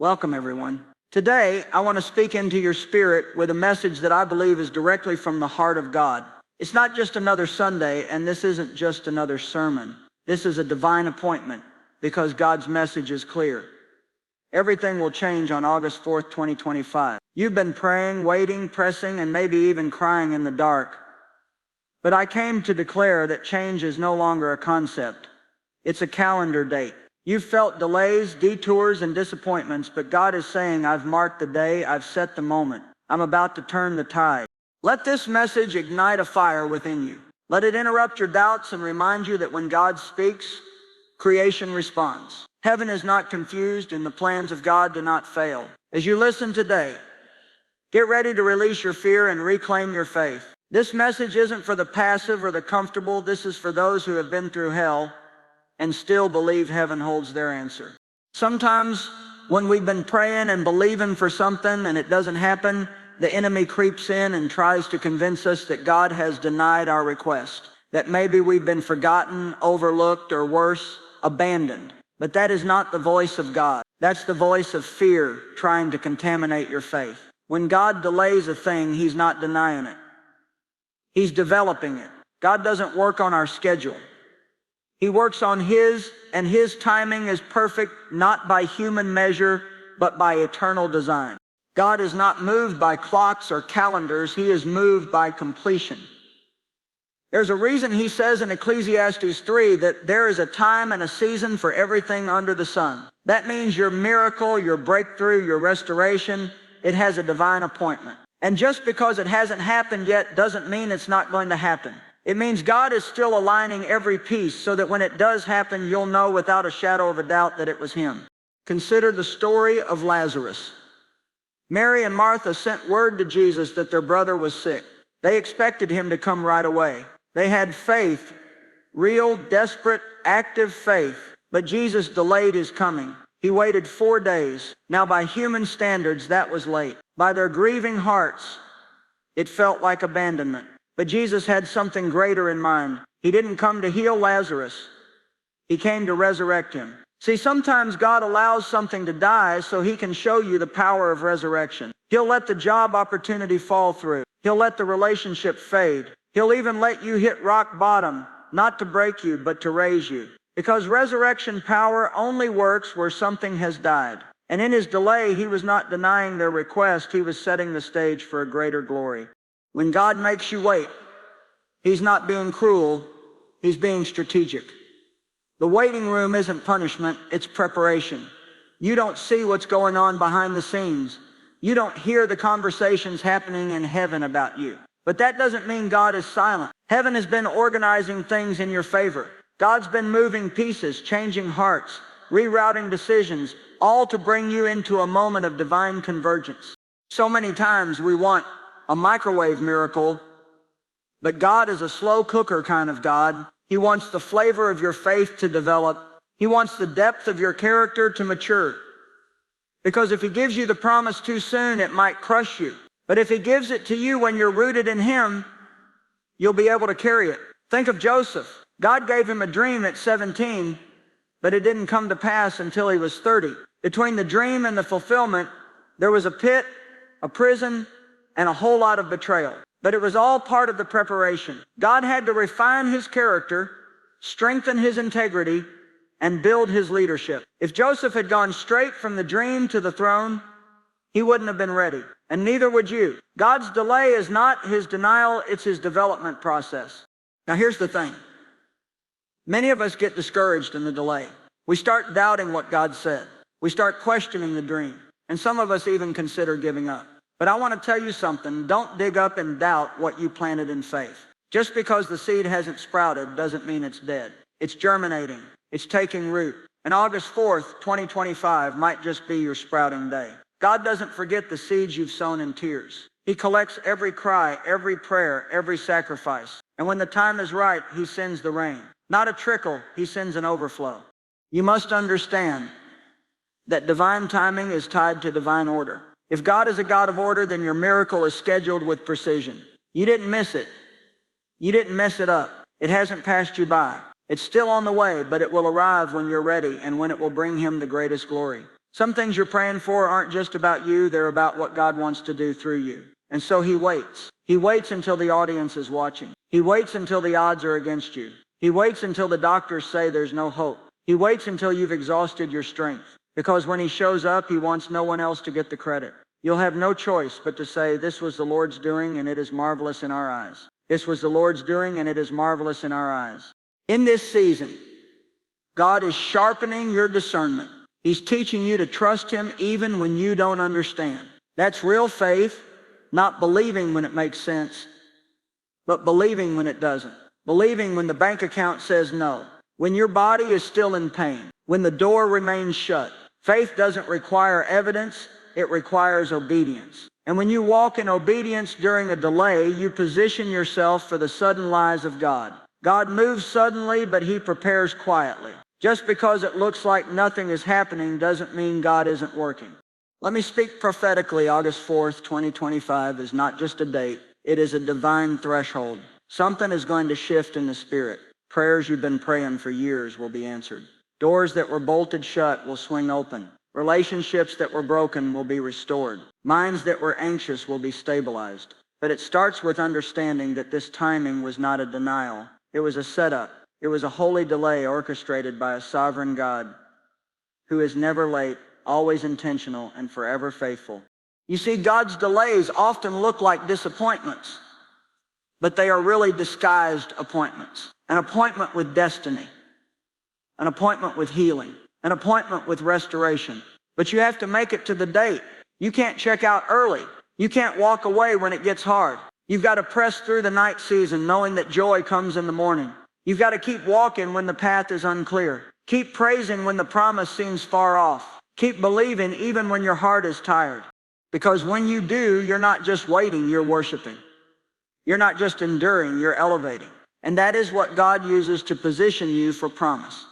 Welcome, everyone. Today, I want to speak into your spirit with a message that I believe is directly from the heart of God. It's not just another Sunday, and this isn't just another sermon. This is a divine appointment because God's message is clear. Everything will change on August 4th, 2025. You've been praying, waiting, pressing, and maybe even crying in the dark. But I came to declare that change is no longer a concept. It's a calendar date. You've felt delays, detours, and disappointments, but God is saying, I've marked the day, I've set the moment. I'm about to turn the tide. Let this message ignite a fire within you. Let it interrupt your doubts and remind you that when God speaks, creation responds. Heaven is not confused, and the plans of God do not fail. As you listen today, get ready to release your fear and reclaim your faith. This message isn't for the passive or the comfortable. This is for those who have been through hell and still believe heaven holds their answer. Sometimes when we've been praying and believing for something and it doesn't happen, the enemy creeps in and tries to convince us that God has denied our request, that maybe we've been forgotten, overlooked, or worse, abandoned. But that is not the voice of God. That's the voice of fear trying to contaminate your faith. When God delays a thing, He's not denying it. He's developing it. God doesn't work on our schedule. He works on His, and His timing is perfect, not by human measure, but by eternal design. God is not moved by clocks or calendars. He is moved by completion. There's a reason He says in Ecclesiastes 3 that there is a time and a season for everything under the sun. That means your miracle, your breakthrough, your restoration, it has a divine appointment. And just because it hasn't happened yet doesn't mean it's not going to happen. It means God is still aligning every piece so that when it does happen, you'll know without a shadow of a doubt that it was Him. Consider the story of Lazarus. Mary and Martha sent word to Jesus that their brother was sick. They expected Him to come right away. They had faith, real, desperate, active faith. But Jesus delayed His coming. He waited 4 days. Now, by human standards, that was late. By their grieving hearts, it felt like abandonment. But Jesus had something greater in mind. He didn't come to heal Lazarus. He came to resurrect him. See, sometimes God allows something to die so He can show you the power of resurrection. He'll let the job opportunity fall through. He'll let the relationship fade. He'll even let you hit rock bottom, not to break you, but to raise you. Because resurrection power only works where something has died. And in His delay, He was not denying their request. He was setting the stage for a greater glory. When God makes you wait, He's not being cruel, He's being strategic. The waiting room isn't punishment, it's preparation. You don't see what's going on behind the scenes. You don't hear the conversations happening in heaven about you. But that doesn't mean God is silent. Heaven has been organizing things in your favor. God's been moving pieces, changing hearts, rerouting decisions, all to bring you into a moment of divine convergence. So many times we want a microwave miracle, but God is a slow cooker kind of God. He wants the flavor of your faith to develop. He wants the depth of your character to mature. Because if He gives you the promise too soon, it might crush you. But if He gives it to you when you're rooted in Him, you'll be able to carry it. Think of Joseph. God gave him a dream at 17, but it didn't come to pass until he was 30. Between the dream and the fulfillment, there was a pit, a prison, and a whole lot of betrayal. But it was all part of the preparation. God had to refine his character, strengthen his integrity, and build his leadership. If Joseph had gone straight from the dream to the throne, he wouldn't have been ready, and neither would you. God's delay is not His denial, it's His development process. Now here's the thing. Many of us get discouraged in the delay. We start doubting what God said. We start questioning the dream, and some of us even consider giving up. But I want to tell you something. Don't dig up and doubt what you planted in faith. Just because the seed hasn't sprouted doesn't mean it's dead. It's germinating. It's taking root. And August 4th, 2025 might just be your sprouting day. God doesn't forget the seeds you've sown in tears. He collects every cry, every prayer, every sacrifice. And when the time is right, He sends the rain. Not a trickle, He sends an overflow. You must understand that divine timing is tied to divine order. If God is a God of order, then your miracle is scheduled with precision. You didn't miss it. You didn't mess it up. It hasn't passed you by. It's still on the way, but it will arrive when you're ready and when it will bring Him the greatest glory. Some things you're praying for aren't just about you, they're about what God wants to do through you. And so he waits. He waits until the audience is watching. He waits until the odds are against you. He waits until the doctors say there's no hope. He waits until you've exhausted your strength. Because when he shows up, he wants no one else to get the credit. You'll have no choice but to say, this was the Lord's doing and it is marvelous in our eyes. This was the Lord's doing and it is marvelous in our eyes. In this season, God is sharpening your discernment. He's teaching you to trust him even when you don't understand. That's real faith, not believing when it makes sense, but believing when it doesn't. Believing when the bank account says no, when your body is still in pain, when the door remains shut. Faith doesn't require evidence, it requires obedience. And when you walk in obedience during a delay, you position yourself for the sudden lies of God. God moves suddenly, but he prepares quietly. Just because it looks like nothing is happening doesn't mean God isn't working. Let me speak prophetically. August 4th, 2025 is not just a date. It is a divine threshold. Something is going to shift in the spirit. Prayers you've been praying for years will be answered. Doors that were bolted shut will swing open. Relationships that were broken will be restored. Minds that were anxious will be stabilized. But it starts with understanding that this timing was not a denial. It was a setup. It was a holy delay orchestrated by a sovereign God who is never late, always intentional, and forever faithful. You see, God's delays often look like disappointments, but they are really disguised appointments. An appointment with destiny, an appointment with healing, an appointment with restoration. But you have to make it to the date. You can't check out early. You can't walk away when it gets hard. You've got to press through the night season knowing that joy comes in the morning. You've got to keep walking when the path is unclear. Keep praising when the promise seems far off. Keep believing even when your heart is tired. Because when you do, you're not just waiting, you're worshiping. You're not just enduring, you're elevating. And that is what God uses to position you for promise.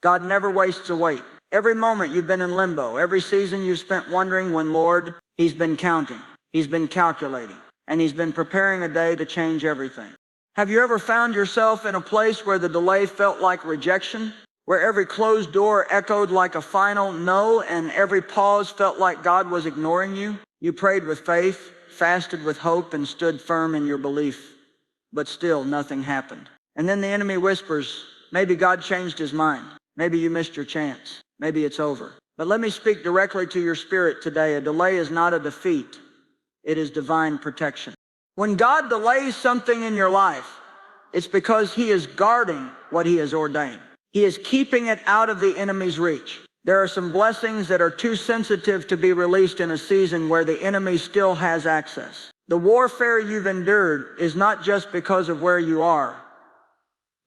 God never wastes a wait. Every moment you've been in limbo, every season you've spent wondering when, Lord, he's been counting, he's been calculating, and he's been preparing a day to change everything. Have you ever found yourself in a place where the delay felt like rejection? Where every closed door echoed like a final no and every pause felt like God was ignoring you? You prayed with faith, fasted with hope, and stood firm in your belief. But still nothing happened. And then the enemy whispers, maybe God changed his mind. Maybe you missed your chance. Maybe it's over. But let me speak directly to your spirit today. A delay is not a defeat. It is divine protection. When God delays something in your life, it's because he is guarding what he has ordained. He is keeping it out of the enemy's reach. There are some blessings that are too sensitive to be released in a season where the enemy still has access. The warfare you've endured is not just because of where you are,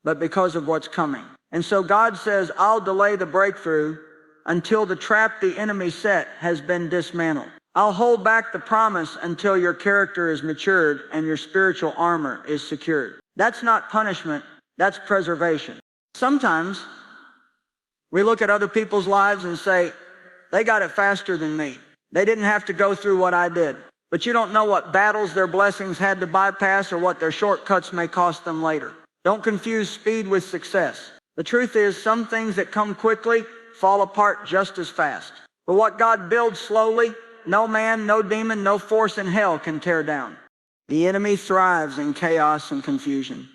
but because of what's coming. And so God says, I'll delay the breakthrough until the trap the enemy set has been dismantled. I'll hold back the promise until your character is matured and your spiritual armor is secured. That's not punishment, that's preservation. Sometimes we look at other people's lives and say, they got it faster than me. They didn't have to go through what I did. But you don't know what battles their blessings had to bypass or what their shortcuts may cost them later. Don't confuse speed with success. The truth is, some things that come quickly fall apart just as fast. But what God builds slowly, no man, no demon, no force in hell can tear down. The enemy thrives in chaos and confusion.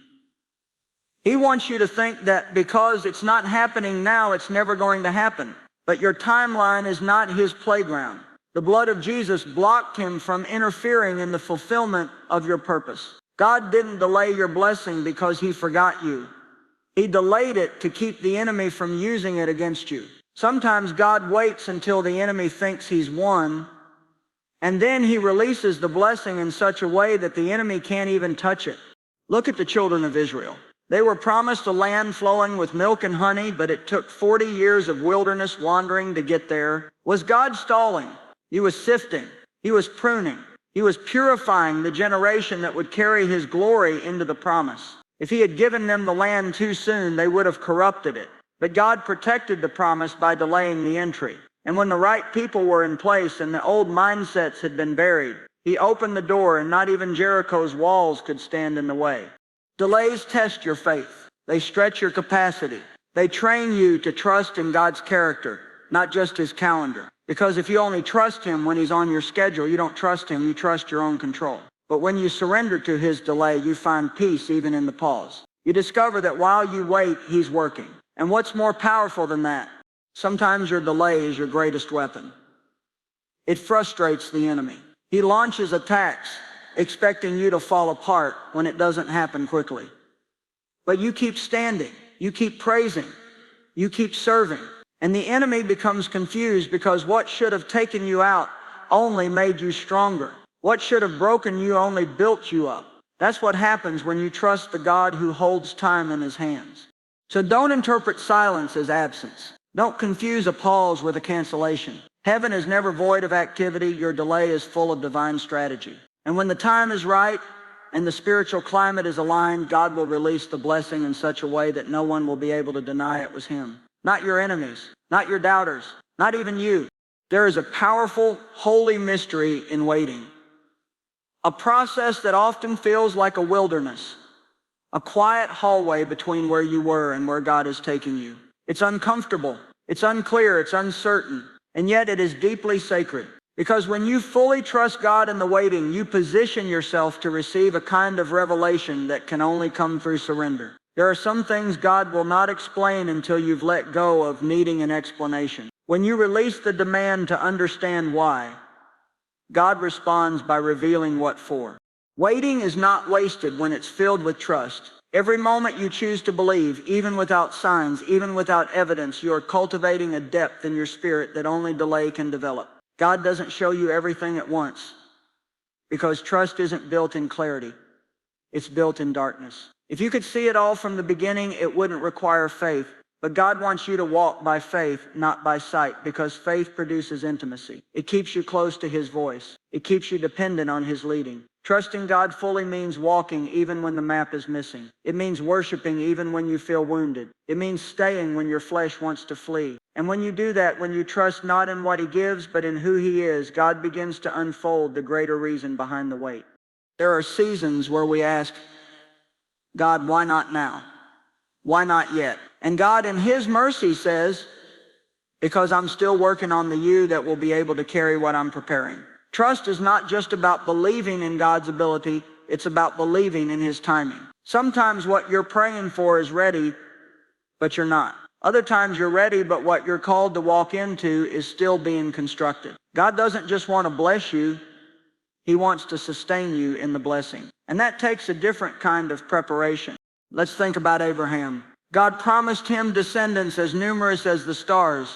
He wants you to think that because it's not happening now, it's never going to happen. But your timeline is not his playground. The blood of Jesus blocked him from interfering in the fulfillment of your purpose. God didn't delay your blessing because he forgot you. He delayed it to keep the enemy from using it against you. Sometimes God waits until the enemy thinks he's won, and then he releases the blessing in such a way that the enemy can't even touch it. Look at the children of Israel. They were promised a land flowing with milk and honey, but it took 40 years of wilderness wandering to get there. Was God stalling? He was sifting. He was pruning. He was purifying the generation that would carry his glory into the promise. If he had given them the land too soon, they would have corrupted it. But God protected the promise by delaying the entry. And when the right people were in place and the old mindsets had been buried, he opened the door and not even Jericho's walls could stand in the way. Delays test your faith. They stretch your capacity. They train you to trust in God's character. not just his calendar. Because if you only trust him when he's on your schedule, you don't trust him, you trust your own control. But when you surrender to his delay, you find peace even in the pause. You discover that while you wait, he's working. And what's more powerful than that? Sometimes your delay is your greatest weapon. It frustrates the enemy. He launches attacks, expecting you to fall apart when it doesn't happen quickly. But you keep standing, you keep praising, you keep serving. And the enemy becomes confused because what should have taken you out only made you stronger. What should have broken you only built you up. That's what happens when you trust the God who holds time in his hands. So don't interpret silence as absence. Don't confuse a pause with a cancellation. Heaven is never void of activity. Your delay is full of divine strategy. And when the time is right and the spiritual climate is aligned, God will release the blessing in such a way that no one will be able to deny it was him. Not your enemies, not your doubters, not even you. There is a powerful, holy mystery in waiting. A process that often feels like a wilderness. A quiet hallway between where you were and where God is taking you. It's uncomfortable, it's unclear, it's uncertain, and yet it is deeply sacred. Because when you fully trust God in the waiting, you position yourself to receive a kind of revelation that can only come through surrender. There are some things God will not explain until you've let go of needing an explanation. When you release the demand to understand why, God responds by revealing what for. Waiting is not wasted when it's filled with trust. Every moment you choose to believe, even without signs, even without evidence, you are cultivating a depth in your spirit that only delay can develop. God doesn't show you everything at once because trust isn't built in clarity. It's built in darkness. If you could see it all from the beginning, it wouldn't require faith. But God wants you to walk by faith, not by sight, because faith produces intimacy. It keeps you close to his voice. It keeps you dependent on his leading. Trusting God fully means walking even when the map is missing. It means worshiping even when you feel wounded. It means staying when your flesh wants to flee. And when you do that, when you trust not in what he gives, but in who he is, God begins to unfold the greater reason behind the wait. There are seasons where we ask, God, why not now? Why not yet? And God in his mercy says, because I'm still working on the you that will be able to carry what I'm preparing. Trust is not just about believing in God's ability, it's about believing in his timing. Sometimes what you're praying for is ready, but you're not. Other times you're ready, but what you're called to walk into is still being constructed. God doesn't just want to bless you, he wants to sustain you in the blessing. And that takes a different kind of preparation. Let's think about Abraham. God promised him descendants as numerous as the stars,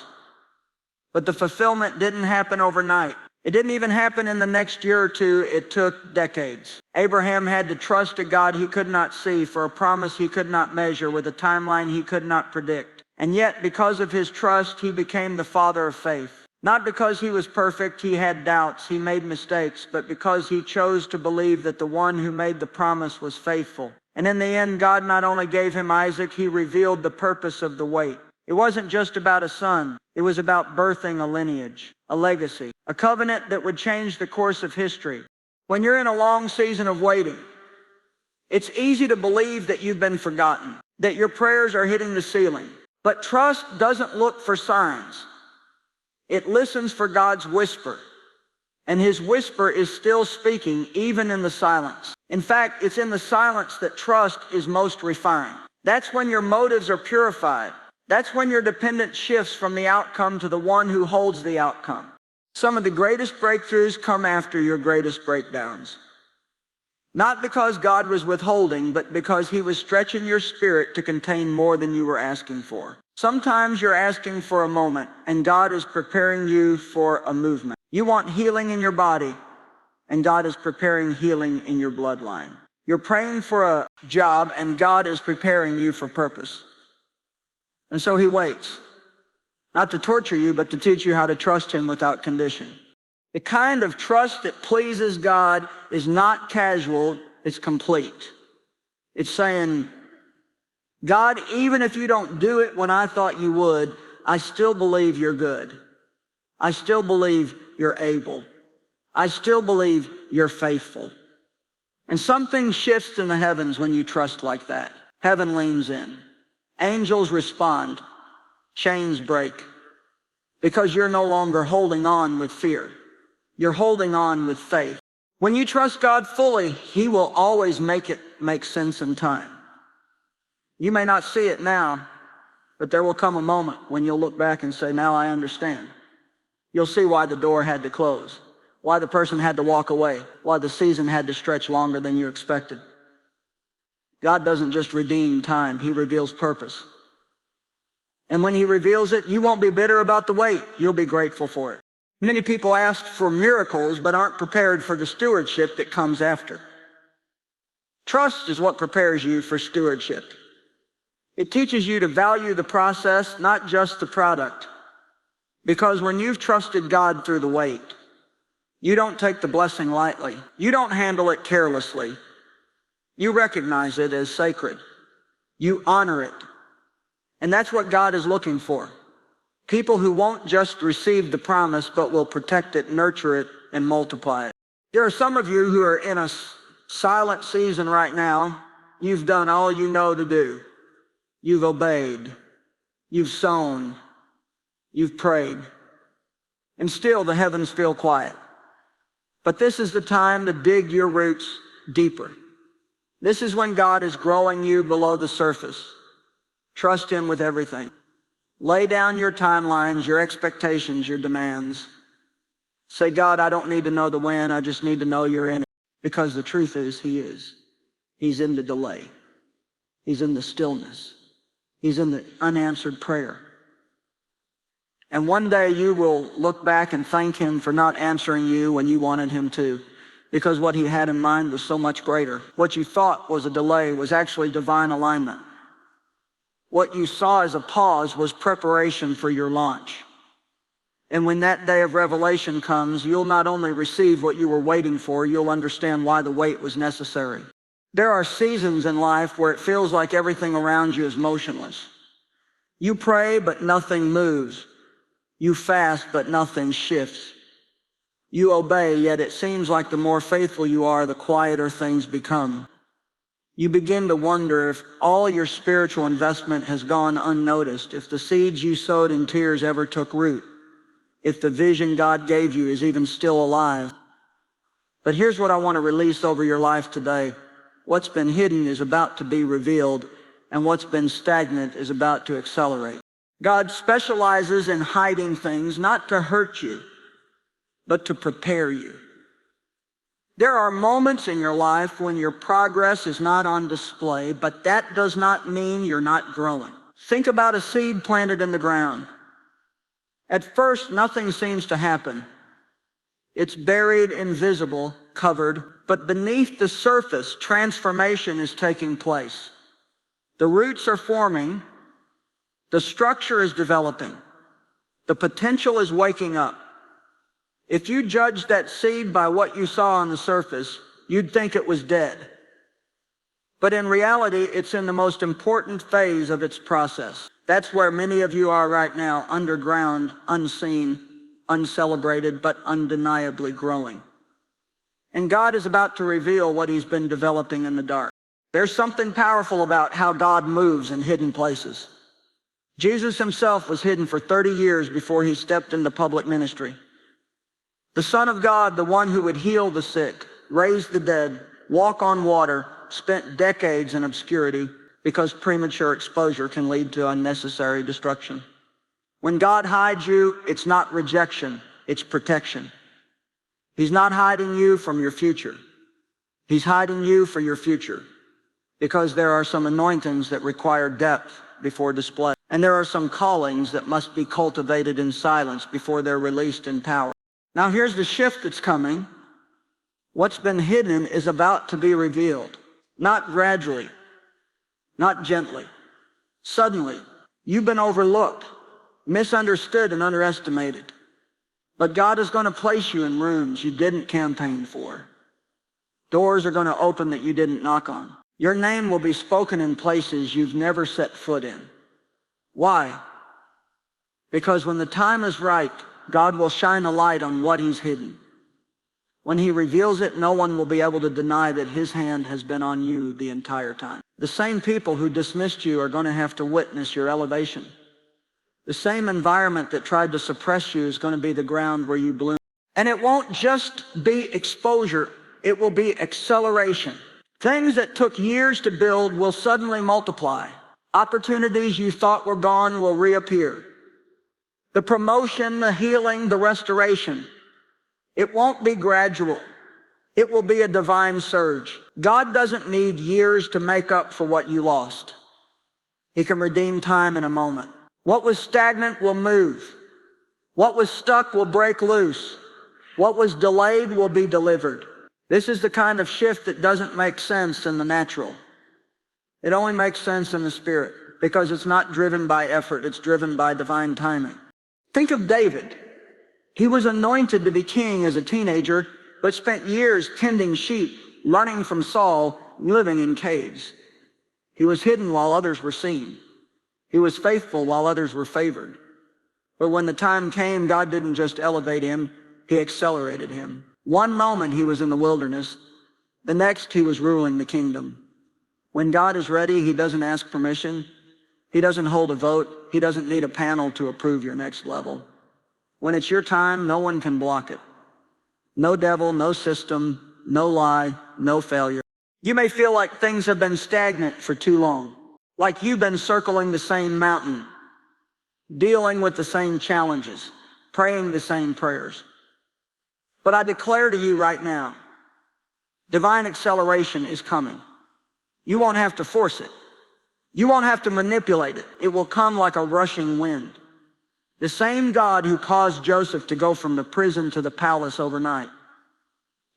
but the fulfillment didn't happen overnight. It didn't even happen in the next year or two. It took decades. Abraham had to trust a God he could not see for a promise he could not measure with a timeline he could not predict. And yet, because of his trust, he became the father of faith. Not because he was perfect, he had doubts, he made mistakes, but because he chose to believe that the one who made the promise was faithful. And in the end, God not only gave him Isaac, he revealed the purpose of the wait. It wasn't just about a son. It was about birthing a lineage, a legacy, a covenant that would change the course of history. When you're in a long season of waiting, it's easy to believe that you've been forgotten, that your prayers are hitting the ceiling. But trust doesn't look for signs. It listens for God's whisper. And his whisper is still speaking even in the silence. In fact, it's in the silence that trust is most refined. That's when your motives are purified. That's when your dependence shifts from the outcome to the one who holds the outcome. Some of the greatest breakthroughs come after your greatest breakdowns. Not because God was withholding, but because he was stretching your spirit to contain more than you were asking for. Sometimes you're asking for a moment, and God is preparing you for a movement. You want healing in your body, and God is preparing healing in your bloodline. You're praying for a job, and God is preparing you for purpose. And so he waits, not to torture you, but to teach you how to trust him without condition. The kind of trust that pleases God is not casual, it's complete. It's saying, God, even if you don't do it when I thought you would, I still believe you're good. I still believe you're able. I still believe you're faithful. And something shifts in the heavens when you trust like that. Heaven leans in. Angels respond. Chains break. because you're no longer holding on with fear. You're holding on with faith. When you trust God fully, He will always make it make sense in time. You may not see it now, but there will come a moment when you'll look back and say, now I understand. You'll see why the door had to close, why the person had to walk away, why the season had to stretch longer than you expected. God doesn't just redeem time, He reveals purpose. And when He reveals it, you won't be bitter about the wait. You'll be grateful for it. Many people ask for miracles but aren't prepared for the stewardship that comes after. Trust is what prepares you for stewardship. It teaches you to value the process, not just the product. Because when you've trusted God through the wait, you don't take the blessing lightly. You don't handle it carelessly. You recognize it as sacred. You honor it. And that's what God is looking for. People who won't just receive the promise, but will protect it, nurture it, and multiply it. There are some of you who are in a silent season right now. You've done all you know to do. You've obeyed. You've sown. You've prayed. And still the heavens feel quiet. But this is the time to dig your roots deeper. This is when God is growing you below the surface. Trust Him with everything. Lay down your timelines, your expectations, your demands. Say, God, I don't need to know the when, I just need to know you're in it. Because the truth is, He is. He's in the delay. He's in the stillness. He's in the unanswered prayer. And one day you will look back and thank Him for not answering you when you wanted Him to, because what He had in mind was so much greater. What you thought was a delay was actually divine alignment. What you saw as a pause was preparation for your launch. And when that day of revelation comes, you'll not only receive what you were waiting for, you'll understand why the wait was necessary. There are seasons in life where it feels like everything around you is motionless. You pray, but nothing moves. You fast, but nothing shifts. You obey, yet it seems like the more faithful you are, the quieter things become. You begin to wonder if all your spiritual investment has gone unnoticed, if the seeds you sowed in tears ever took root, if the vision God gave you is even still alive. But here's what I want to release over your life today. What's been hidden is about to be revealed, and what's been stagnant is about to accelerate. God specializes in hiding things, not to hurt you, but to prepare you. There are moments in your life when your progress is not on display, but that does not mean you're not growing. Think about a seed planted in the ground. At first, nothing seems to happen. It's buried, invisible, covered, but beneath the surface, transformation is taking place. The roots are forming, the structure is developing, the potential is waking up. If you judged that seed by what you saw on the surface, you'd think it was dead. But in reality, it's in the most important phase of its process. That's where many of you are right now, underground, unseen, uncelebrated, but undeniably growing. And God is about to reveal what He's been developing in the dark. There's something powerful about how God moves in hidden places. Jesus Himself was hidden for 30 years before He stepped into public ministry. The Son of God, the one who would heal the sick, raise the dead, walk on water, spent decades in obscurity because premature exposure can lead to unnecessary destruction. When God hides you, it's not rejection, it's protection. He's not hiding you from your future. He's hiding you for your future, because there are some anointings that require depth before display. And there are some callings that must be cultivated in silence before they're released in power. Now here's the shift that's coming. What's been hidden is about to be revealed. Not gradually, not gently. Suddenly, you've been overlooked, misunderstood, and underestimated. But God is going to place you in rooms you didn't campaign for. Doors are going to open that you didn't knock on. Your name will be spoken in places you've never set foot in. Why? Because when the time is right, God will shine a light on what He's hidden. When He reveals it, no one will be able to deny that His hand has been on you the entire time. The same people who dismissed you are going to have to witness your elevation. The same environment that tried to suppress you is going to be the ground where you bloom. And it won't just be exposure, it will be acceleration. Things that took years to build will suddenly multiply. Opportunities you thought were gone will reappear. The promotion, the healing, the restoration. It won't be gradual. It will be a divine surge. God doesn't need years to make up for what you lost. He can redeem time in a moment. What was stagnant will move. What was stuck will break loose. What was delayed will be delivered. This is the kind of shift that doesn't make sense in the natural. It only makes sense in the spirit, because it's not driven by effort, it's driven by divine timing. Think of David. He was anointed to be king as a teenager, but spent years tending sheep, running from Saul, living in caves. He was hidden while others were seen. He was faithful while others were favored. But when the time came, God didn't just elevate him, he accelerated him. One moment he was in the wilderness, the next he was ruling the kingdom. When God is ready, he doesn't ask permission. He doesn't hold a vote. He doesn't need a panel to approve your next level. When it's your time, no one can block it. No devil, no system, no lie, no failure. You may feel like things have been stagnant for too long, like you've been circling the same mountain, dealing with the same challenges, praying the same prayers. But I declare to you right now, divine acceleration is coming. You won't have to force it. You won't have to manipulate it. It will come like a rushing wind. The same God who caused Joseph to go from the prison to the palace overnight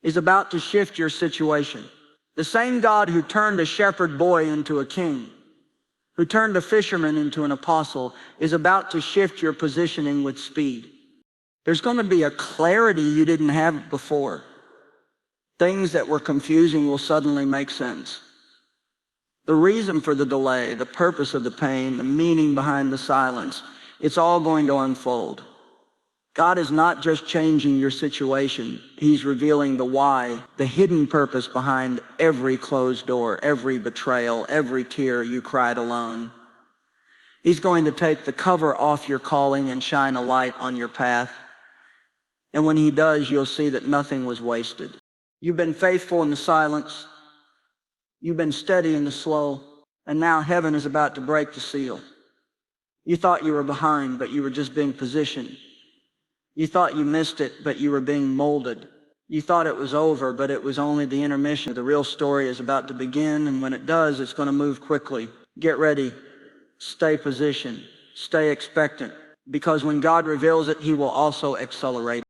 is about to shift your situation. The same God who turned a shepherd boy into a king, who turned a fisherman into an apostle, is about to shift your positioning with speed. There's going to be a clarity you didn't have before. Things that were confusing will suddenly make sense. The reason for the delay, the purpose of the pain, the meaning behind the silence, it's all going to unfold. God is not just changing your situation. He's revealing the why, the hidden purpose behind every closed door, every betrayal, every tear you cried alone. He's going to take the cover off your calling and shine a light on your path. And when he does, you'll see that nothing was wasted. You've been faithful in the silence. You've been steady in the slow. And now heaven is about to break the seal. You thought you were behind, but you were just being positioned. You thought you missed it, but you were being molded. You thought it was over, but it was only the intermission. The real story is about to begin, and when it does, it's going to move quickly. Get ready. Stay positioned. Stay expectant. Because when God reveals it, he will also accelerate.